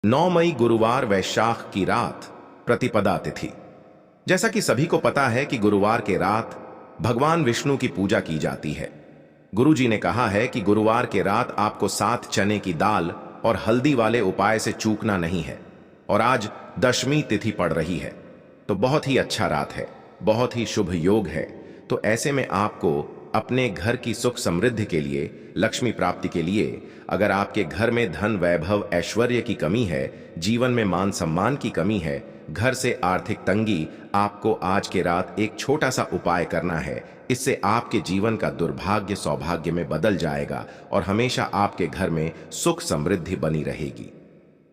9 मई गुरुवार वैशाख की रात, प्रतिपदा तिथि। जैसा कि सभी को पता है कि गुरुवार के रात भगवान विष्णु की पूजा की जाती है। गुरु जी ने कहा है कि गुरुवार के रात आपको 7 चने की दाल और हल्दी वाले उपाय से चूकना नहीं है। और आज दशमी तिथि पड़ रही है, तो बहुत ही अच्छा रात है, बहुत ही शुभ योग है। तो ऐसे में आपको अपने घर की सुख समृद्धि के लिए, लक्ष्मी प्राप्ति के लिए, अगर आपके घर में धन वैभव ऐश्वर्य की कमी है, जीवन में मान सम्मान की कमी है, घर से आर्थिक तंगी, आपको आज के रात एक छोटा सा उपाय करना है। इससे आपके जीवन का दुर्भाग्य सौभाग्य में बदल जाएगा और हमेशा आपके घर में सुख समृद्धि बनी रहेगी।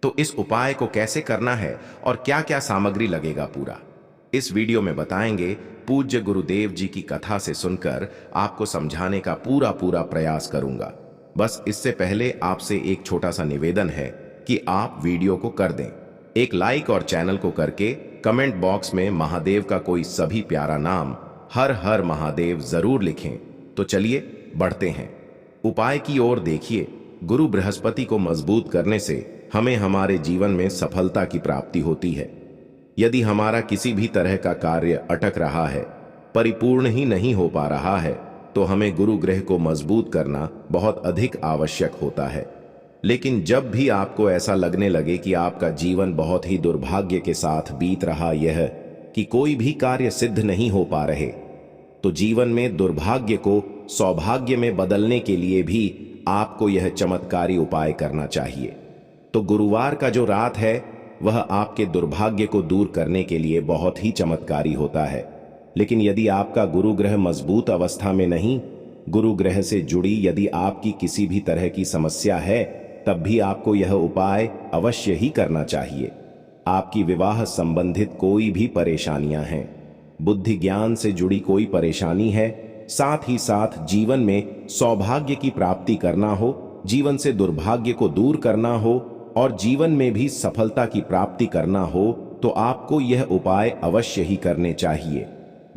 तो इस उपाय को कैसे करना है और क्या क्या सामग्री लगेगा, पूरा इस वीडियो में बताएंगे। पूज्य गुरुदेव जी की कथा से सुनकर आपको समझाने का पूरा प्रयास करूंगा। बस इससे पहले आपसे एक छोटा सा निवेदन है कि आप वीडियो को कर दें एक लाइक और चैनल को करके कमेंट बॉक्स में महादेव का कोई सभी प्यारा नाम हर हर महादेव जरूर लिखें। तो चलिए बढ़ते हैं उपाय की ओर। देखिए, गुरु बृहस्पति को मजबूत करने से हमें हमारे जीवन में सफलता की प्राप्ति होती है। यदि हमारा किसी भी तरह का कार्य अटक रहा है, परिपूर्ण ही नहीं हो पा रहा है, तो हमें गुरु ग्रह को मजबूत करना बहुत अधिक आवश्यक होता है। लेकिन जब भी आपको ऐसा लगने लगे कि आपका जीवन बहुत ही दुर्भाग्य के साथ बीत रहा, यह कि कोई भी कार्य सिद्ध नहीं हो पा रहे, तो जीवन में दुर्भाग्य को सौभाग्य में बदलने के लिए भी आपको यह चमत्कारी उपाय करना चाहिए। तो गुरुवार का जो रात है वह आपके दुर्भाग्य को दूर करने के लिए बहुत ही चमत्कारी होता है। लेकिन यदि आपका गुरु ग्रह मजबूत अवस्था में नहीं, गुरु ग्रह से जुड़ी यदि आपकी किसी भी तरह की समस्या है, तब भी आपको यह उपाय अवश्य ही करना चाहिए। आपकी विवाह संबंधित कोई भी परेशानियां हैं, बुद्धि ज्ञान से जुड़ी कोई परेशानी है, साथ ही साथ जीवन में सौभाग्य की प्राप्ति करना हो, जीवन से दुर्भाग्य को दूर करना हो और जीवन में भी सफलता की प्राप्ति करना हो, तो आपको यह उपाय अवश्य ही करने चाहिए।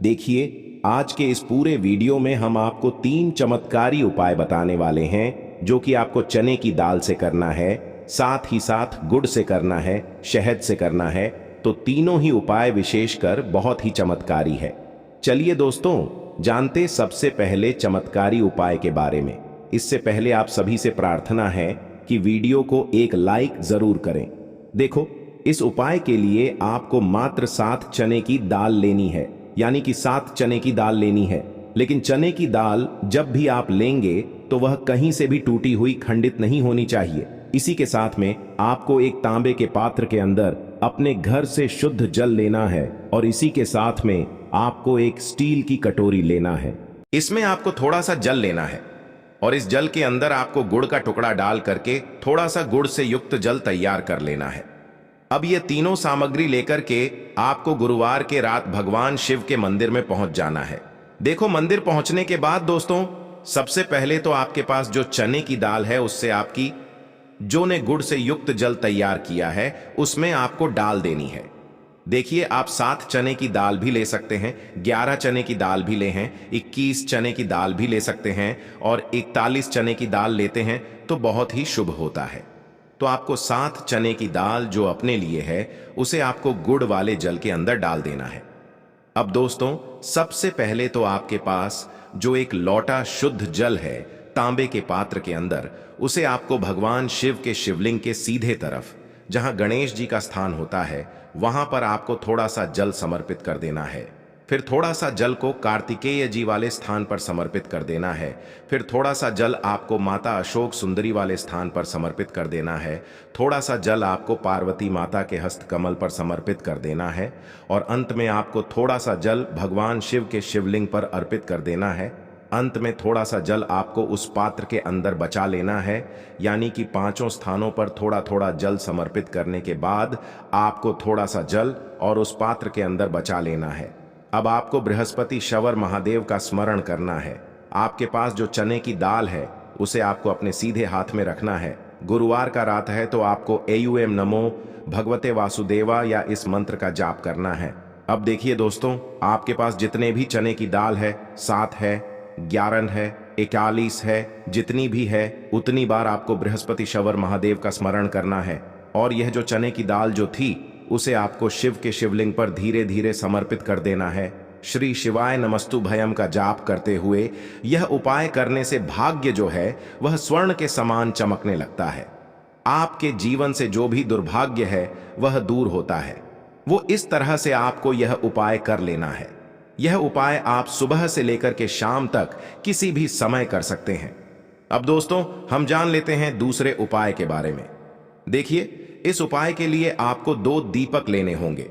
देखिए, आज के इस पूरे वीडियो में हम आपको 3 चमत्कारी उपाय बताने वाले हैं, जो कि आपको चने की दाल से करना है, साथ ही साथ गुड़ से करना है, शहद से करना है। तो तीनों ही उपाय विशेषकर बहुत ही चमत्कारी है। चलिए दोस्तों, जानते सबसे पहले चमत्कारी उपाय के बारे में। इससे पहले आप सभी से प्रार्थना है कि वीडियो को एक लाइक जरूर करें। देखो, इस उपाय के लिए आपको मात्र 7 चने की दाल लेनी है, यानी कि 7 चने की दाल लेनी है। लेकिन चने की दाल जब भी आप लेंगे तो वह कहीं से भी टूटी हुई खंडित नहीं होनी चाहिए। इसी के साथ में आपको एक तांबे के पात्र के अंदर अपने घर से शुद्ध जल लेना है और इसी के साथ में आपको एक स्टील की कटोरी लेना है। इसमें आपको थोड़ा सा जल लेना है और इस जल के अंदर आपको गुड़ का टुकड़ा डाल करके थोड़ा सा गुड़ से युक्त जल तैयार कर लेना है। अब ये तीनों सामग्री लेकर के आपको गुरुवार के रात भगवान शिव के मंदिर में पहुंच जाना है। देखो, मंदिर पहुंचने के बाद दोस्तों, सबसे पहले तो आपके पास जो चने की दाल है उससे आपकी जो ने गुड़ से युक्त जल तैयार किया है उसमें आपको डाल देनी है। देखिए, आप 7 चने की दाल भी ले सकते हैं, 11 चने की दाल भी ले हैं, 21 चने की दाल भी ले सकते हैं और 41 चने की दाल लेते हैं तो बहुत ही शुभ होता है। तो आपको 7 चने की दाल जो अपने लिए है उसे आपको गुड़ वाले जल के अंदर डाल देना है। अब दोस्तों, सबसे पहले तो आपके पास जो एक लोटा शुद्ध जल है तांबे के पात्र के अंदर, उसे आपको भगवान शिव के शिवलिंग के सीधे तरफ, जहां गणेश जी का स्थान होता है, वहां पर आपको थोड़ा सा जल समर्पित कर देना है। फिर थोड़ा सा जल को कार्तिकेय जी वाले स्थान पर समर्पित कर देना है। फिर थोड़ा सा जल आपको माता अशोक सुंदरी वाले स्थान पर समर्पित कर देना है। थोड़ा सा जल आपको पार्वती माता के हस्त कमल पर समर्पित कर देना है और अंत में आपको थोड़ा सा जल भगवान शिव के शिवलिंग पर अर्पित कर देना है। अंत में थोड़ा सा जल आपको उस पात्र के अंदर बचा लेना है, यानी कि 5 स्थानों पर थोड़ा थोड़ा जल समर्पित करने के बाद आपको थोड़ा सा जल और उस पात्र के अंदर बचा लेना है। अब आपको बृहस्पति शवर महादेव का स्मरण करना है। आपके पास जो चने की दाल है उसे आपको अपने सीधे हाथ में रखना है। गुरुवार का रात है तो आपको एयूएम नमो भगवते वासुदेवा या इस मंत्र का जाप करना है। अब देखिए दोस्तों, आपके पास जितने भी चने की दाल है, 7 है, 11 है, 41 है, जितनी भी है उतनी बार आपको बृहस्पति शवर महादेव का स्मरण करना है। और यह जो चने की दाल जो थी उसे आपको शिव के शिवलिंग पर धीरे धीरे समर्पित कर देना है। श्री शिवाय नमस्तु भयम का जाप करते हुए यह उपाय करने से भाग्य जो है वह स्वर्ण के समान चमकने लगता है। आपके जीवन से जो भी दुर्भाग्य है वह दूर होता है। वो इस तरह से आपको यह उपाय कर लेना है। यह उपाय आप सुबह से लेकर के शाम तक किसी भी समय कर सकते हैं। अब दोस्तों, हम जान लेते हैं दूसरे उपाय के बारे में। देखिए, इस उपाय के लिए आपको 2 दीपक लेने होंगे।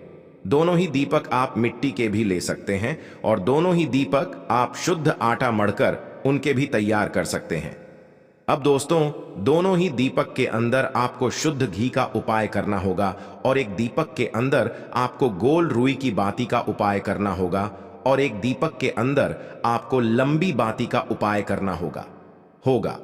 दोनों ही दीपक आप मिट्टी के भी ले सकते हैं और दोनों ही दीपक आप शुद्ध आटा मढ़कर उनके भी तैयार कर सकते हैं। अब दोस्तों, दोनों ही दीपक के अंदर आपको शुद्ध घी का उपाय करना होगा और एक दीपक के अंदर आपको गोल रुई की बाती का उपाय करना होगा और एक दीपक के अंदर आपको लंबी बाती का उपाय करना होगा।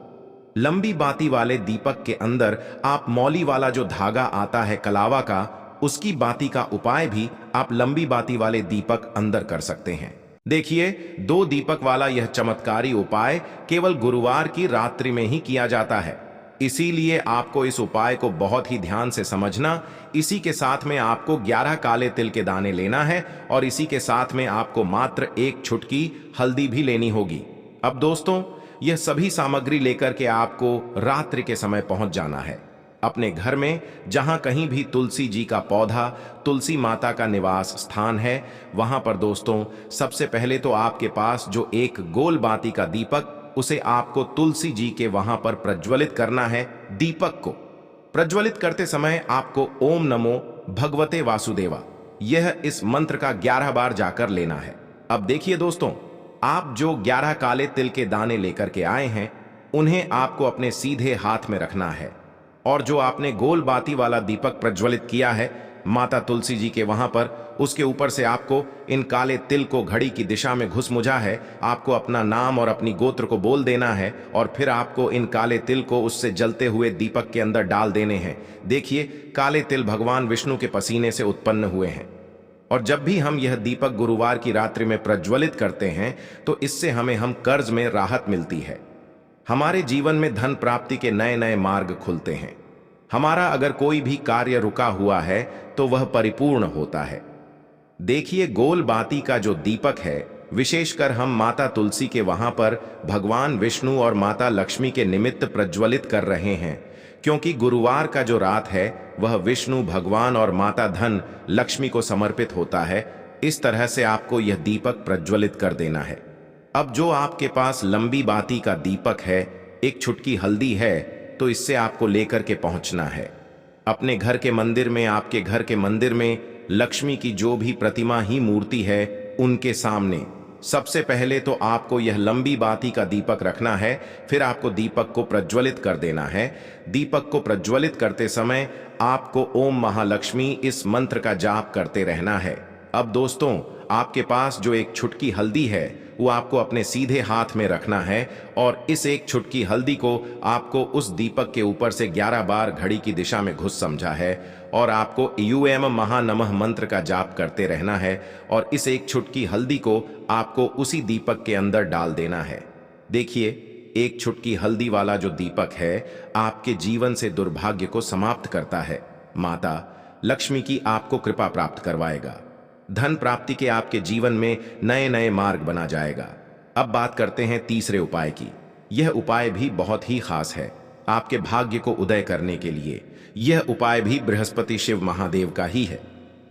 लंबी बाती वाले दीपक के अंदर आप मौली वाला जो धागा आता है कलावा का, उसकी बाती का उपाय भी आप लंबी बाती वाले दीपक अंदर कर सकते हैं। देखिए, 2 दीपक वाला यह चमत्कारी उपाय केवल गुरुवार की रात्रि में ही किया जाता है। इसीलिए आपको इस उपाय को बहुत ही ध्यान से समझना। इसी के साथ में आपको 11 काले तिल के दाने लेना है और इसी के साथ में आपको मात्र 1 चुटकी हल्दी भी लेनी होगी। अब दोस्तों, यह सभी सामग्री लेकर के आपको रात्रि के समय पहुंच जाना है अपने घर में, जहां कहीं भी तुलसी जी का पौधा, तुलसी माता का निवास स्थान है, वहां पर दोस्तों सबसे पहले तो आपके पास जो एक गोल बाती का दीपक, उसे आपको तुलसी जी के वहां पर प्रज्वलित करना है। दीपक को प्रज्वलित करते समय आपको ओम नमो भगवते वासुदेवा यह इस मंत्र का 11 बार जाकर लेना है। अब देखिए दोस्तों, आप जो 11 काले तिल के दाने लेकर के आए हैं उन्हें आपको अपने सीधे हाथ में रखना है और जो आपने गोल बाती वाला दीपक प्रज्वलित किया है माता तुलसी जी के वहां पर, उसके ऊपर से आपको इन काले तिल को घड़ी की दिशा में घुसमुझा है। आपको अपना नाम और अपनी गोत्र को बोल देना है और फिर आपको इन काले तिल को उससे जलते हुए दीपक के अंदर डाल देने हैं। देखिए, काले तिल भगवान विष्णु के पसीने से उत्पन्न हुए हैं और जब भी हम यह दीपक गुरुवार की रात्रि में प्रज्वलित करते हैं तो इससे हम कर्ज में राहत मिलती है। हमारे जीवन में धन प्राप्ति के नए नए मार्ग खुलते हैं। हमारा अगर कोई भी कार्य रुका हुआ है तो वह परिपूर्ण होता है। देखिए, गोल बाती का जो दीपक है, विशेषकर हम माता तुलसी के वहां पर भगवान विष्णु और माता लक्ष्मी के निमित्त प्रज्वलित कर रहे हैं, क्योंकि गुरुवार का जो रात है वह विष्णु भगवान और माता धन लक्ष्मी को समर्पित होता है। इस तरह से आपको यह दीपक प्रज्वलित कर देना है। अब जो आपके पास लंबी बाती का दीपक है, 1 चुटकी हल्दी है, तो इससे आपको लेकर के पहुंचना है अपने घर के मंदिर में। आपके घर के मंदिर में लक्ष्मी की जो भी प्रतिमा ही मूर्ति है उनके सामने सबसे पहले तो आपको यह लंबी बाती का दीपक रखना है। फिर आपको दीपक को प्रज्वलित कर देना है। दीपक को प्रज्वलित करते समय आपको ओम महालक्ष्मी इस मंत्र का जाप करते रहना है। अब दोस्तों, आपके पास जो 1 चुटकी हल्दी है वो आपको अपने सीधे हाथ में रखना है और इस 1 चुटकी हल्दी को आपको उस दीपक के ऊपर से 11 बार घड़ी की दिशा में घुस समझा है और आपको यूएम महानमः मंत्र का जाप करते रहना है और इस 1 चुटकी हल्दी को आपको उसी दीपक के अंदर डाल देना है। देखिए, 1 चुटकी हल्दी वाला जो दीपक है आपके जीवन से दुर्भाग्य को समाप्त करता है। माता लक्ष्मी की आपको कृपा प्राप्त करवाएगा। धन प्राप्ति के आपके जीवन में नए नए मार्ग बना जाएगा। अब बात करते हैं तीसरे उपाय की। यह उपाय भी बहुत ही खास है आपके भाग्य को उदय करने के लिए। यह उपाय भी बृहस्पति शिव महादेव का ही है।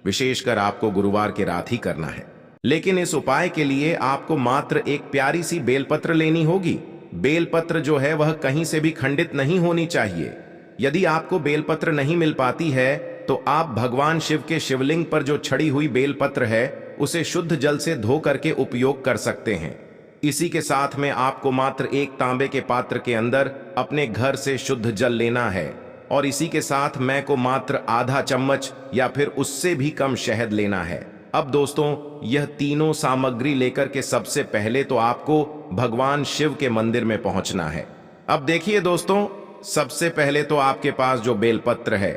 विशेषकर आपको गुरुवार के रात ही करना है। लेकिन इस उपाय के लिए आपको मात्र एक प्यारी सी बेलपत्र लेनी होगी। बेलपत्र जो है वह कहीं से भी खंडित नहीं होनी चाहिए। यदि आपको बेलपत्र नहीं मिल पाती है तो आप भगवान शिव के शिवलिंग पर जो छड़ी हुई बेलपत्र है उसे शुद्ध जल से धो करके उपयोग कर सकते हैं। इसी के साथ में आपको मात्र एक तांबे के पात्र के अंदर अपने घर से शुद्ध जल लेना है और इसी के साथ मैं को मात्र आधा चम्मच या फिर उससे भी कम शहद लेना है। अब दोस्तों, यह तीनों सामग्री लेकर के सबसे पहले तो आपको भगवान शिव के मंदिर में पहुंचना है। अब देखिए दोस्तों, सबसे पहले तो आपके पास जो बेलपत्र है,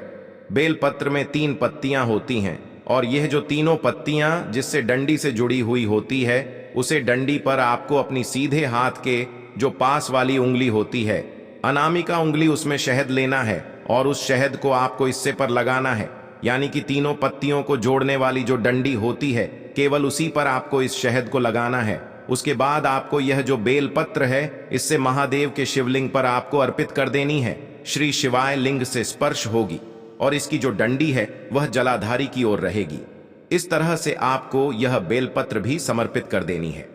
बेलपत्र में 3 पत्तियां होती हैं और यह जो तीनों पत्तियां जिससे डंडी से जुड़ी हुई होती है, उसे डंडी पर आपको अपनी सीधे हाथ के जो पास वाली उंगली होती है, अनामिका उंगली, उसमें शहद लेना है और उस शहद को आपको हिस्से पर लगाना है, यानी कि तीनों पत्तियों को जोड़ने वाली जो डंडी होती है, केवल उसी पर आपको इस शहद को लगाना है। उसके बाद आपको यह जो बेलपत्र है, इससे महादेव के शिवलिंग पर आपको अर्पित कर देनी है। श्री शिवाय लिंग से स्पर्श होगी और इसकी जो डंडी है वह जलाधारी की ओर रहेगी। इस तरह से आपको यह बेलपत्र भी समर्पित कर देनी है।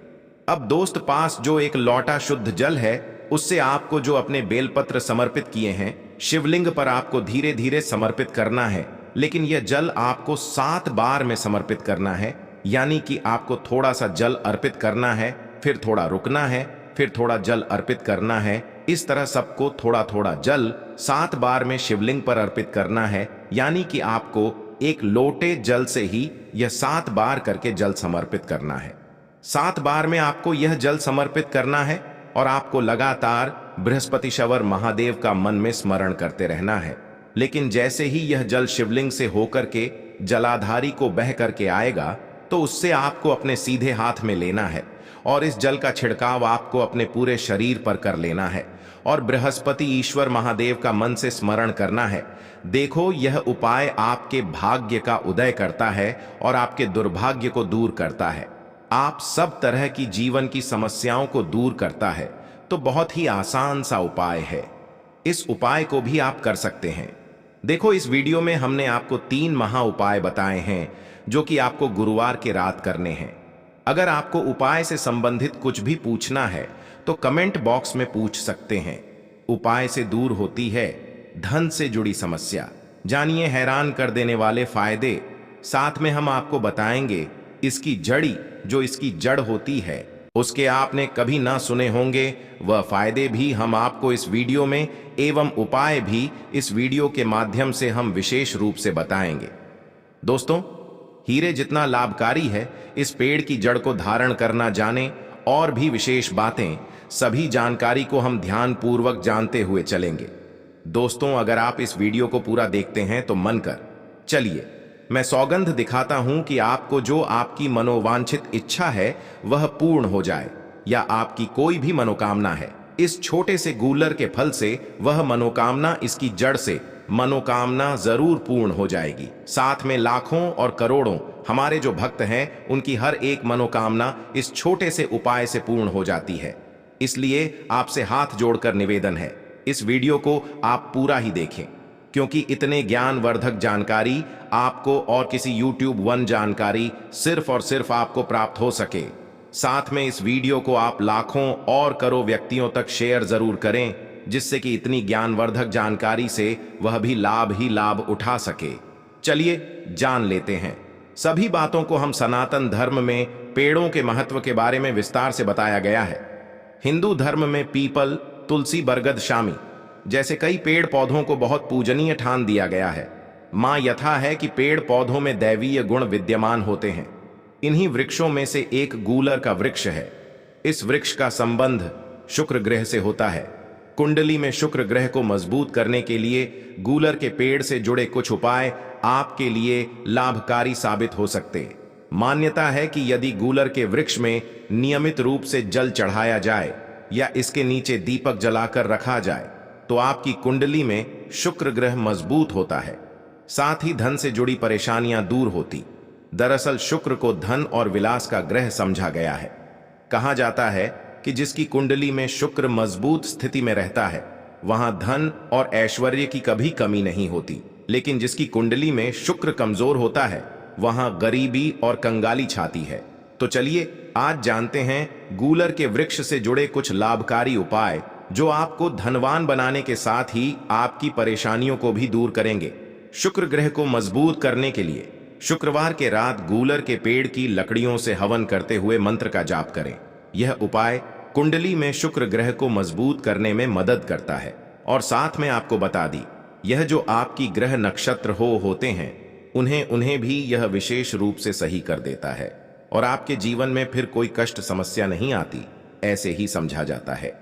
अब दोस्त, पास जो एक लौटा शुद्ध जल है, उससे आपको जो अपने बेलपत्र समर्पित किए हैं शिवलिंग पर आपको धीरे धीरे समर्पित करना है। लेकिन यह जल आपको 7 बार में समर्पित करना है, यानी कि आपको थोड़ा सा जल अर्पित करना है, फिर थोड़ा रुकना है, फिर थोड़ा जल अर्पित करना है। इस तरह सबको थोड़ा थोड़ा जल 7 बार में शिवलिंग पर अर्पित करना है, यानी कि आपको एक लोटे जल से ही यह 7 बार करके जल समर्पित करना है। 7 बार में आपको यह जल समर्पित करना है और आपको लगातार बृहस्पतिश्वर महादेव का मन में स्मरण करते रहना है। लेकिन जैसे ही यह जल शिवलिंग से होकर के जलाधारी को बह करके आएगा, तो उससे आपको अपने सीधे हाथ में लेना है और इस जल का छिड़काव आपको अपने पूरे शरीर पर कर लेना है और बृहस्पति ईश्वर महादेव का मन से स्मरण करना है। देखो, यह उपाय आपके भाग्य का उदय करता है और आपके दुर्भाग्य को दूर करता है। आप सब तरह की जीवन की समस्याओं को दूर करता है। तो बहुत ही आसान सा उपाय है। इस उपाय को भी आप कर सकते हैं। देखो, इस वीडियो में हमने आपको 3 महा उपाय बताए हैं जो कि आपको गुरुवार के रात करने हैं। अगर आपको उपाय से संबंधित कुछ भी पूछना है तो कमेंट बॉक्स में पूछ सकते हैं। उपाय से दूर होती है धन से जुड़ी समस्या। जानिए हैरान कर देने वाले फायदे। साथ में हम आपको बताएंगे इसकी जड़ी, जो इसकी जड़ होती है, उसके आपने कभी ना सुने होंगे वह फायदे भी हम आपको इस वीडियो में एवं उपाय भी इस वीडियो के माध्यम से हम विशेष रूप से बताएंगे। दोस्तों, हीरे जितना लाभकारी है इस पेड़ की जड़ को धारण करना जाने और भी विशेष बातें, सभी जानकारी को हम ध्यान पूर्वक जानते हुए चलेंगे। दोस्तों, अगर आप इस वीडियो को पूरा देखते हैं तो मन कर चलिए मैं सौगंध दिखाता हूं कि आपको जो आपकी मनोवांछित इच्छा है वह पूर्ण हो जाए, या आपकी कोई भी मनोकामना है, इस छोटे से गूलर के फल से वह मनोकामना इसकी जड़ से मनोकामना जरूर पूर्ण हो जाएगी। साथ में लाखों और करोड़ों हमारे जो भक्त हैं उनकी हर एक मनोकामना इस छोटे से उपाय से पूर्ण हो जाती है। इसलिए आपसे हाथ जोड़कर निवेदन है, इस वीडियो को आप पूरा ही देखें, क्योंकि इतने ज्ञानवर्धक जानकारी आपको और किसी YouTube 1 जानकारी सिर्फ और सिर्फ आपको प्राप्त हो सके। साथ में इस वीडियो को आप लाखों और करोड़ों व्यक्तियों तक शेयर जरूर करें, जिससे कि इतनी ज्ञानवर्धक जानकारी से वह भी लाभ उठा सके। चलिए जान लेते हैं। सभी बातों को हम सनातन धर्म में पेड़ों के महत्व के बारे में विस्तार से बताया गया है। हिंदू धर्म में पीपल, तुलसी, बरगद, शामी जैसे कई पेड़ पौधों को बहुत पूजनीय ठान दिया गया है। मां यथा है कि पेड़ पौधों में दैवीय गुण विद्यमान होते हैं। इन्हीं वृक्षों में से एक गूलर का वृक्ष है। इस वृक्ष का संबंध शुक्र ग्रह से होता है। कुंडली में शुक्र ग्रह को मजबूत करने के लिए गूलर के पेड़ से जुड़े कुछ उपाय आपके लिए लाभकारी साबित हो सकते। मान्यता है कि यदि गूलर के वृक्ष में नियमित रूप से जल चढ़ाया जाए या इसके नीचे दीपक जलाकर रखा जाए तो आपकी कुंडली में शुक्र ग्रह मजबूत होता है। साथ ही धन से जुड़ी परेशानियां दूर होती। दरअसल शुक्र को धन और विलास का ग्रह समझा गया है। कहा जाता है कि जिसकी कुंडली में शुक्र मजबूत स्थिति में रहता है वहां धन और ऐश्वर्य की कभी कमी नहीं होती, लेकिन जिसकी कुंडली में शुक्र कमजोर होता है वहां गरीबी और कंगाली छाती है। तो चलिए आज जानते हैं गूलर के वृक्ष से जुड़े कुछ लाभकारी उपाय जो आपको धनवान बनाने के साथ ही आपकी परेशानियों को भी दूर करेंगे। शुक्र ग्रह को मजबूत करने के लिए शुक्रवार के रात गूलर के पेड़ की लकड़ियों से हवन करते हुए मंत्र का जाप करें। यह उपाय कुंडली में शुक्र ग्रह को मजबूत करने में मदद करता है। और साथ में आपको बता दी, यह जो आपकी ग्रह नक्षत्र होते हैं उन्हें भी यह विशेष रूप से सही कर देता है और आपके जीवन में फिर कोई कष्ट समस्या नहीं आती, ऐसे ही समझा जाता है।